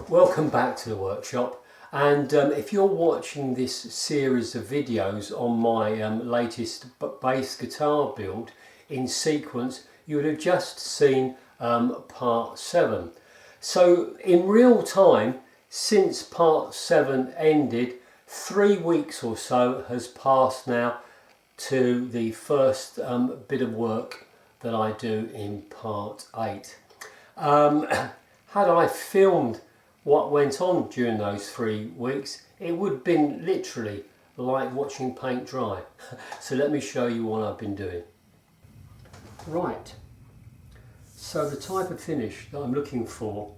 Welcome back to the workshop, and if you're watching this series of videos on my latest bass guitar build in sequence, you would have just seen part 7. So in real time, since part 7 ended, 3 weeks or so has passed now to the first bit of work that I do in part 8. Had I filmed what went on during those 3 weeks, it would have been literally like watching paint dry. So let me show you what I've been doing. Right, so the type of finish that I'm looking for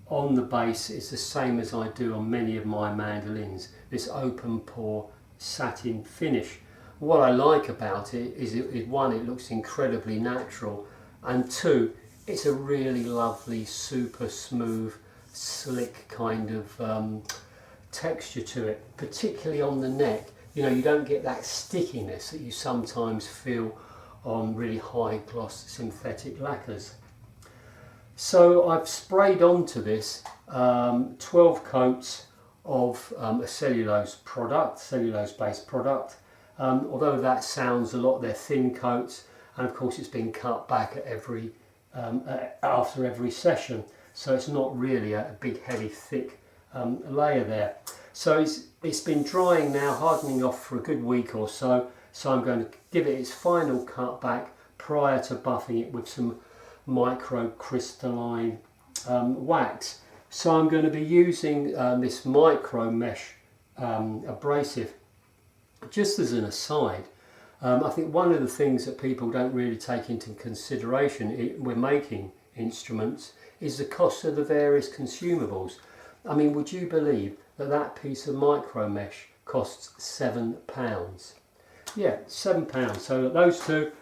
on the bass is the same as I do on many of my mandolins, this open pore satin finish. What I like about it is, one, it looks incredibly natural, and two, it's a really lovely, super smooth, slick kind of texture to it, particularly on the neck. You know, you don't get that stickiness that you sometimes feel on really high gloss synthetic lacquers. So I've sprayed onto this 12 coats of a cellulose based product. Although that sounds a lot, they're thin coats, and of course it's been cut back at after every session, so it's not really a big heavy thick layer there. So it's been drying now, hardening off for a good week or so, so I'm going to give it its final cut back prior to buffing it with some microcrystalline wax. So I'm going to be using this micro mesh abrasive. Just as an aside, I think one of the things that people don't really take into consideration when making instruments is the cost of the various consumables. I mean, would you believe that that piece of micro mesh costs £7? Yeah, £7. So those two,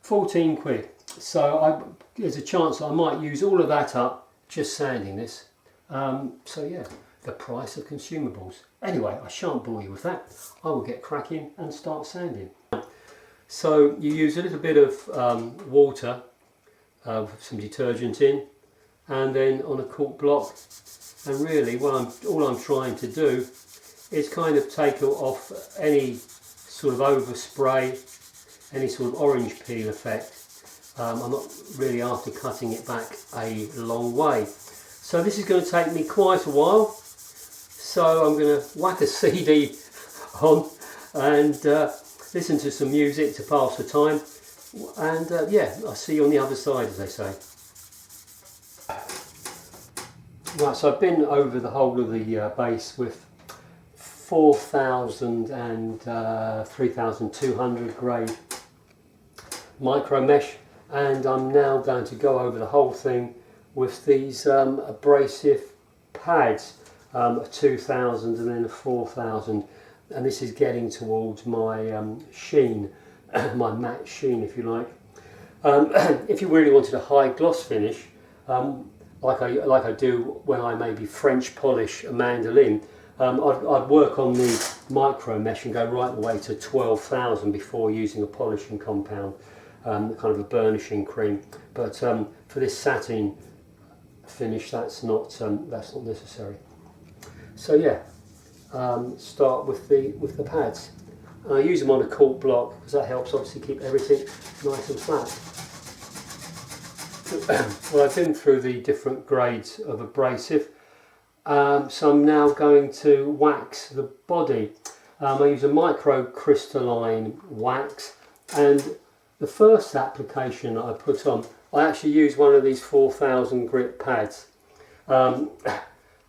14 quid. So there's a chance that I might use all of that up just sanding this. So yeah, the price of consumables. Anyway, I shan't bore you with that. I will get cracking and start sanding. So you use a little bit of water, some detergent in, and then on a cork block. And really, all I'm trying to do is kind of take off any sort of overspray, any sort of orange peel effect. I'm not really after cutting it back a long way. So this is going to take me quite a while. So I'm going to whack a CD on and listen to some music to pass the time. And yeah, I'll see you on the other side, as they say. Right, so I've been over the whole of the bass with 4000 and 3200 grade micro mesh, and I'm now going to go over the whole thing with these abrasive pads, a 2000 and then a 4000, and this is getting towards my sheen, my matte sheen if you like. If you really wanted a high gloss finish, like I do when I maybe French polish a mandolin, I'd work on the micro mesh and go right the way to 12,000 before using a polishing compound, kind of a burnishing cream. But for this satin finish, that's not necessary. So yeah, start with the pads. And I use them on a cork block because that helps obviously keep everything nice and flat. Well, I've been through the different grades of abrasive, so I'm now going to wax the body. I use a microcrystalline wax, and the first application that I put on, I actually use one of these 4000 grit pads, and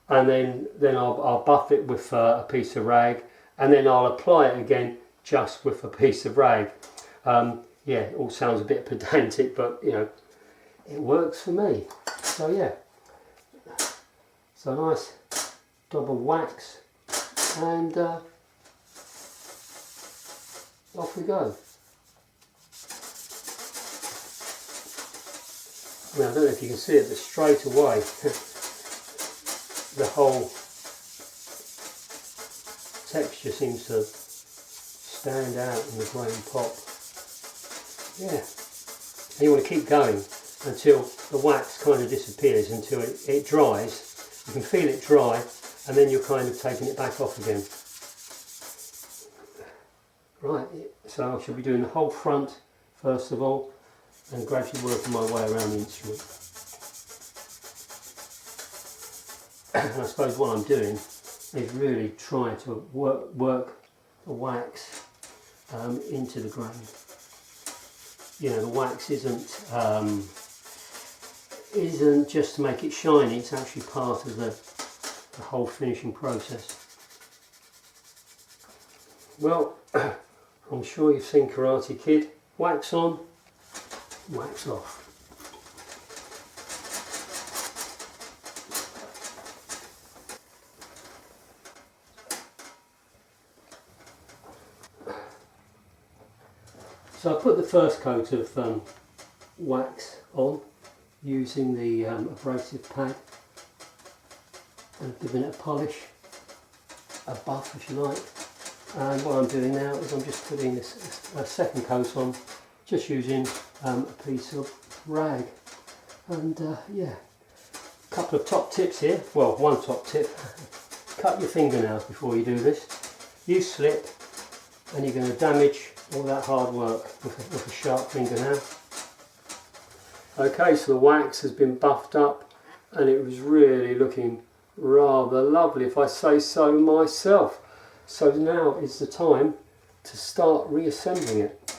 then I'll buff it with a piece of rag, and then I'll apply it again just with a piece of rag. Yeah, it all sounds a bit pedantic, but you know, it works for me. So yeah, so nice double wax, and off we go. I mean, I don't know if you can see it, but straight away the whole texture seems to stand out in the grain pop. Yeah, and you want to keep going. until the wax kind of disappears, until it dries. You can feel it dry, and then you're kind of taking it back off again. Right, so I should be doing the whole front first of all, and gradually working my way around the instrument. And I suppose what I'm doing is really trying to work the wax into the grain. You know, the wax isn't just to make it shiny, it's actually part of the whole finishing process. Well, I'm sure you've seen Karate Kid. Wax on, wax off. So I put the first coat of wax on using the abrasive pad and giving it a polish, a buff if you like. And what I'm doing now is I'm just putting this a second coat on, just using a piece of rag. And yeah, a couple of top tips here. Well, one top tip: cut your fingernails before you do this. You slip, and you're going to damage all that hard work with a sharp fingernail. Okay, so the wax has been buffed up, and it was really looking rather lovely, if I say so myself. So now is the time to start reassembling it.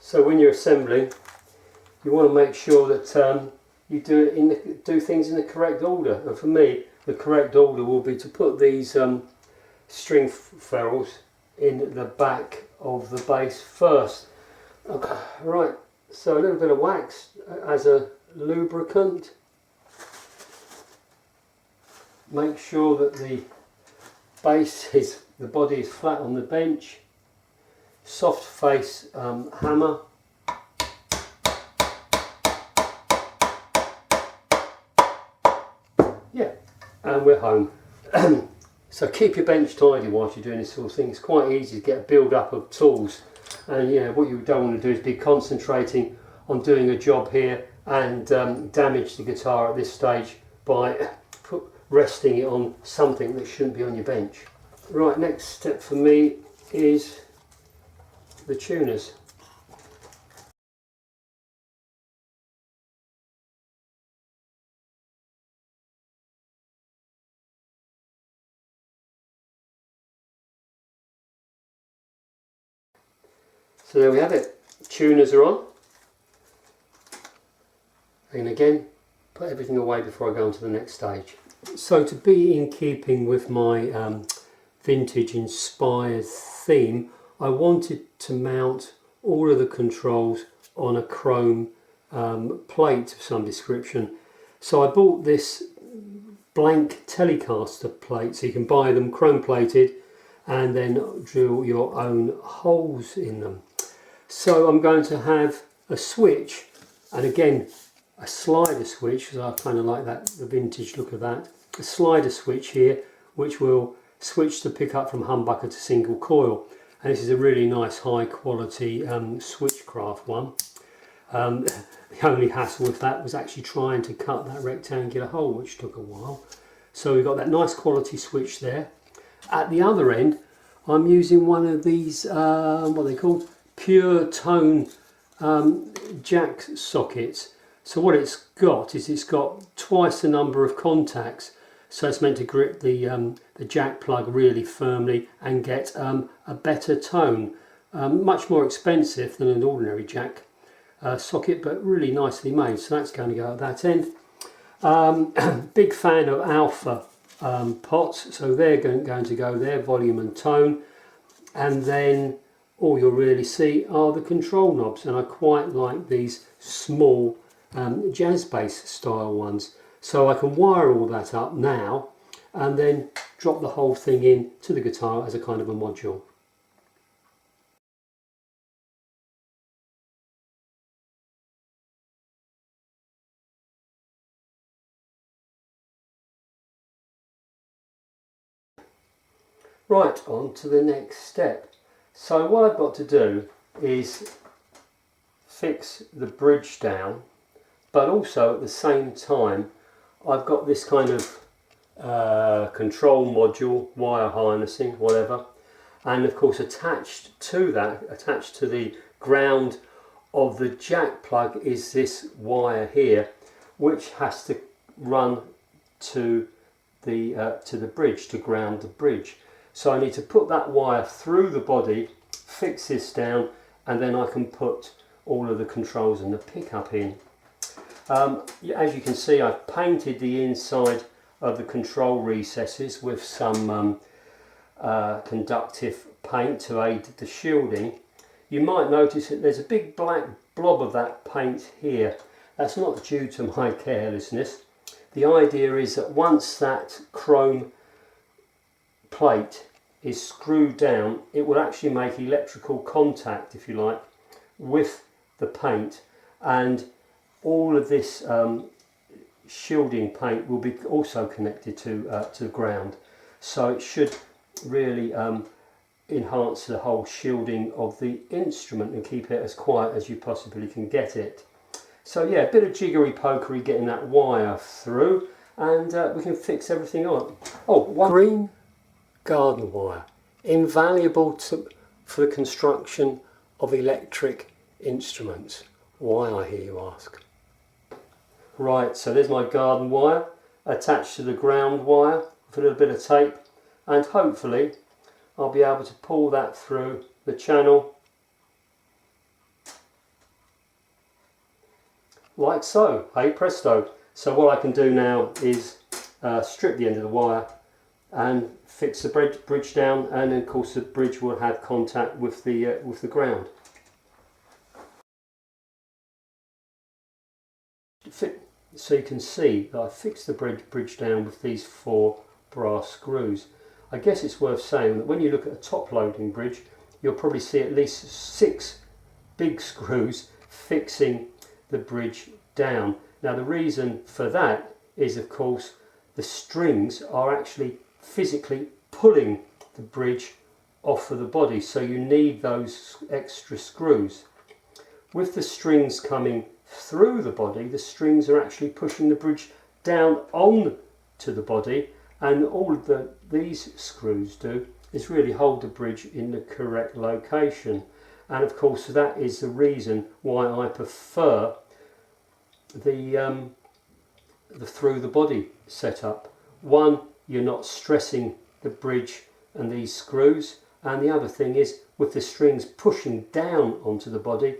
So when you're assembling, you want to make sure that you do things in the correct order. And for me, the correct order will be to put these string ferrules in the back of the base first. Okay, right, so a little bit of wax as a lubricant. Make sure that the body is flat on the bench. Soft face hammer. Yeah, and we're home. So keep your bench tidy whilst you're doing this sort of thing. It's quite easy to get a build up of tools, and you know what you don't want to do is be concentrating on doing a job here and damage the guitar at this stage by resting it on something that shouldn't be on your bench. Right, next step for me is the tuners. So there we have it, tuners are on. And again, put everything away before I go on to the next stage. So to be in keeping with my vintage inspired theme, I wanted to mount all of the controls on a chrome plate of some description. So I bought this blank Telecaster plate, so you can buy them chrome plated and then drill your own holes in them. So I'm going to have a switch, and again a slider switch, because I kind of like that, the vintage look of that. A slider switch here, which will switch the pickup from humbucker to single coil. And this is a really nice high quality switchcraft one. The only hassle with that was actually trying to cut that rectangular hole, which took a while. So we've got that nice quality switch there. At the other end, I'm using one of these, what are they called? Pure tone jack sockets. So what it's got is it's got twice the number of contacts, so it's meant to grip the jack plug really firmly and get a better tone. Much more expensive than an ordinary jack socket, but really nicely made. So that's going to go at that end. Big fan of alpha pots, so they're going to go there, volume and tone. And then all you'll really see are the control knobs, and I quite like these small jazz bass style ones. So I can wire all that up now and then drop the whole thing in to the guitar as a kind of a module. Right, on to the next step. So what I've got to do is fix the bridge down, but also at the same time I've got this kind of control module, wire harnessing, whatever, and of course attached to that, attached to the ground of the jack plug, is this wire here, which has to run to the bridge, to ground the bridge. So I need to put that wire through the body, fix this down, and then I can put all of the controls and the pickup in. As you can see, I've painted the inside of the control recesses with some conductive paint to aid the shielding. You might notice that there's a big black blob of that paint here. That's not due to my carelessness. The idea is that once that chrome plate is screwed down, it will actually make electrical contact, if you like, with the paint, and all of this shielding paint will be also connected to the ground. So it should really enhance the whole shielding of the instrument and keep it as quiet as you possibly can get it. So yeah, a bit of jiggery pokery getting that wire through, and we can fix everything on. Oh, one green garden wire, invaluable for the construction of electric instruments. Why, I hear you ask. Right, so there's my garden wire attached to the ground wire with a little bit of tape, and hopefully I'll be able to pull that through the channel like so. Hey presto. So what I can do now is strip the end of the wire and fix the bridge down, and then of course the bridge will have contact with the ground. So you can see that I fixed the bridge down with these 4 brass screws. I guess it's worth saying that when you look at a top loading bridge, you'll probably see at least 6 big screws fixing the bridge down. Now the reason for that is, of course, the strings are actually physically pulling the bridge off of the body, so you need those extra screws. With the strings coming through the body, the strings are actually pushing the bridge down on to the body, and all these screws do is really hold the bridge in the correct location. And of course that is the reason why I prefer the through the body setup. One, you're not stressing the bridge and these screws, and the other thing is, with the strings pushing down onto the body,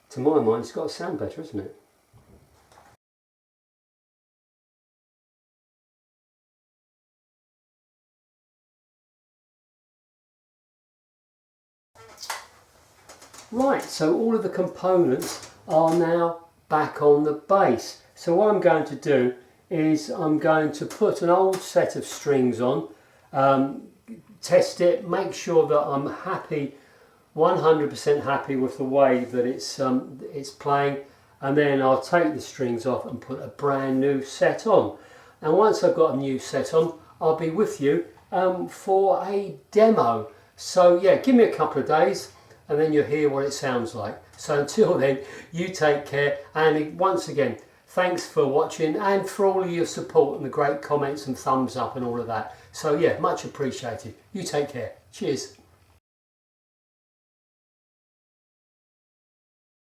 to my mind it's got to sound better, isn't it? Right, so all of the components are now back on the base. So what I'm going to do is I'm going to put an old set of strings on, test it, make sure that I'm happy, 100% happy with the way that it's playing, and then I'll take the strings off and put a brand new set on. And once I've got a new set on, I'll be with you for a demo. So yeah, give me a couple of days and then you'll hear what it sounds like. So until then, you take care, and once again, thanks for watching and for all of your support and the great comments and thumbs up and all of that. So yeah, much appreciated. You take care. Cheers.